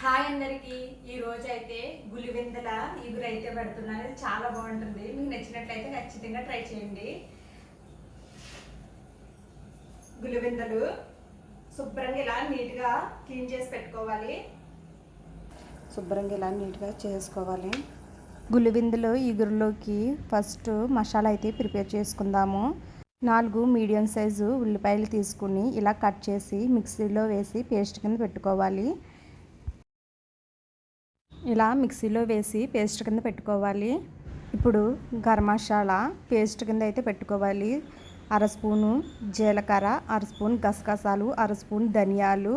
Hi అందరికి ఈ రోజు అయితే గులివెందల ఇగురు అయితే పెడుతున్నాను. ఇది చాలా బాగుంటుంది. మీకు నచ్చినట్లయితే ఖచ్చితంగా ట్రై చేయండి. గులివెందలు శుభ్రంగా ఇలా నీట్గా క్లీన్ చేసి పెట్టుకోవాలి. గులివెందులు ఇగురులోకి ఫస్ట్ మసాలా అయితే ప్రిపేర్ చేసుకుందాము. 4 మీడియం సైజు ఉల్లిపాయలు తీసుకుని ఇలా కట్ చేసి మిక్సీలో వేసి పేస్ట్ కింద పెట్టుకోవాలి. ఇలా మిక్సీలో వేసి పేస్ట్ కింద పెట్టుకోవాలి. ఇప్పుడు గరం మసాలా పేస్ట్ కింద అయితే పెట్టుకోవాలి. 1/2 స్పూను జీలకర్ర, 1/2 స్పూన్ గసగసాలు, 1/2 స్పూన్ ధనియాలు,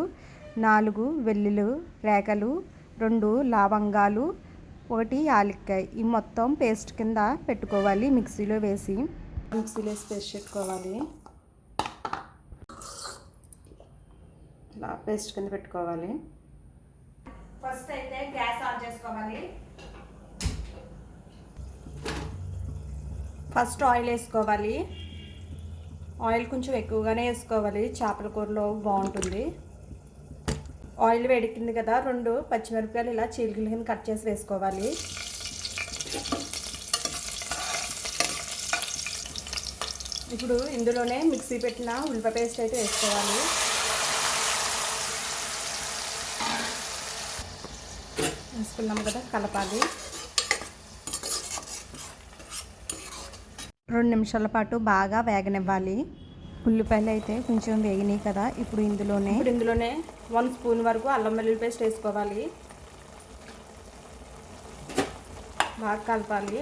4 వెల్లుల్లి రేఖలు, 2 లవంగాలు, 1 యాలక్కాయ. ఈ మొత్తం పేస్ట్ కింద పెట్టుకోవాలి. మిక్సీలో వేసి పేస్ట్ పెట్టుకోవాలి. ఇలా పేస్ట్ కింద పెట్టుకోవాలి. ఫస్ట్ అయితే గ్యాస్ ఆన్ చేసుకోవాలి. ఫస్ట్ ఆయిల్ వేసుకోవాలి. ఆయిల్ కొంచెం ఎక్కువగానే వేసుకోవాలి. చేపల కూరలో బాగుంటుంది. ఆయిల్ వేడెక్కింది కదా, 2 పచ్చిమిరపకాయలు ఇలా చీలికల కింద కట్ చేసి వేసుకోవాలి. ఇప్పుడు ఇందులోనే మిక్సీ పెట్టిన ఉల్లిపాయ పేస్ట్ అయితే వేసుకోవాలి. వేసుకున్నాం కదా, కలపాలి. 2 నిమిషాల పాటు బాగా వేగనివ్వాలి. ఉల్లిపాయలు అయితే కొంచెం వేగినాయి కదా, ఇప్పుడు ఇందులోనే 1 స్పూన్ వరకు అల్లం వెల్లుల్లి పేస్ట్ వేసుకోవాలి. బాగా కలపాలి.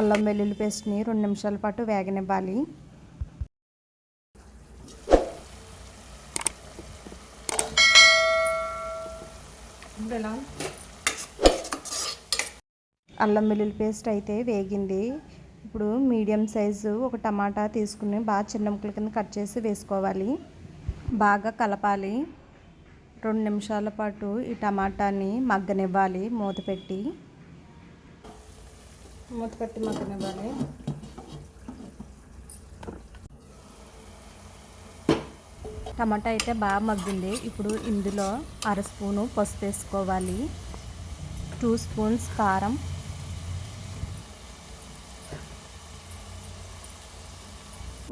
అల్లం వెల్లుల్లి పేస్ట్ని 2 నిమిషాల పాటు వేగనివ్వాలి. అల్లం వెల్లుల్లి పేస్ట్ అయితే వేగింది. ఇప్పుడు మీడియం సైజు ఒక టమాటా తీసుకుని బాగా చిన్న ముక్కల కింద కట్ చేసి వేసుకోవాలి. బాగా కలపాలి. 2 నిమిషాల పాటు ఈ టమాటాని మగ్గనివ్వాలి. మూత పెట్టి మగ్గనివ్వాలి. టమాటా అయితే బాగా మగ్గింది. ఇప్పుడు ఇందులో 1/2 స్పూను పసుపు వేసుకోవాలి. 2 స్పూన్స్ కారం,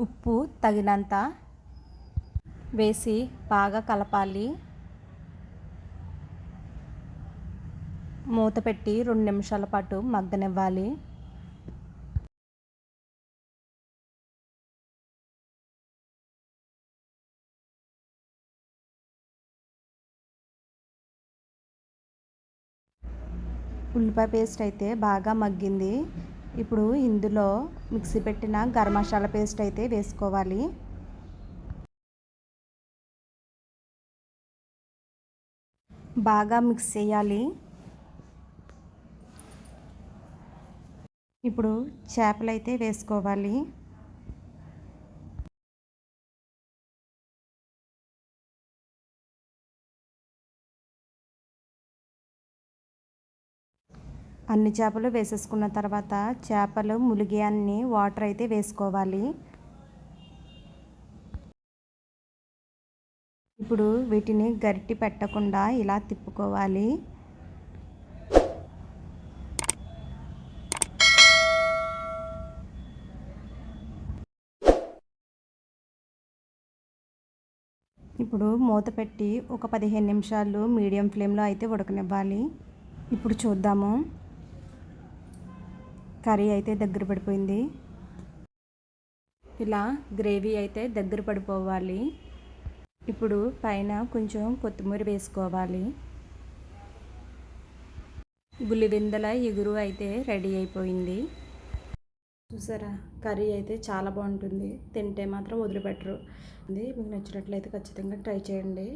ఉప్పు తగినంత వేసి బాగా కలపాలి. మూత పెట్టి 2 నిమిషాల పాటు మగ్గనివ్వాలి. ఉల్లిపాయ పేస్ట్ అయితే బాగా మగ్గింది. ఇప్పుడు ఇందులో మిక్సీ పెట్టిన గరం మసాలా పేస్ట్ అయితే వేసుకోవాలి. బాగా మిక్స్ చేయాలి. ఇప్పుడు చేపలు అయితే వేసుకోవాలి. అన్ని చేపలు వేసేసుకున్న తర్వాత చేపలు ములిగే అన్ని వాటర్ అయితే వేసుకోవాలి. ఇప్పుడు వీటిని గరిటె పెట్టకుండా ఇలా తిప్పుకోవాలి. ఇప్పుడు మూత పెట్టి ఒక 15 నిమిషాలు మీడియం ఫ్లేమ్లో అయితే ఉడకనివ్వాలి. ఇప్పుడు చూద్దాము. కర్రీ అయితే దగ్గర పడిపోయింది. ఇలా గ్రేవీ అయితే దగ్గర పడిపోవాలి. ఇప్పుడు పైన కొంచెం కొత్తిమీర వేసుకోవాలి. గులివెందల ఇగురు అయితే రెడీ అయిపోయింది. చూసారా, కర్రీ అయితే చాలా బాగుంటుంది. తింటే మాత్రం వదిలిపెట్టరు. మీకు నచ్చినట్లయితే ఖచ్చితంగా ట్రై చేయండి.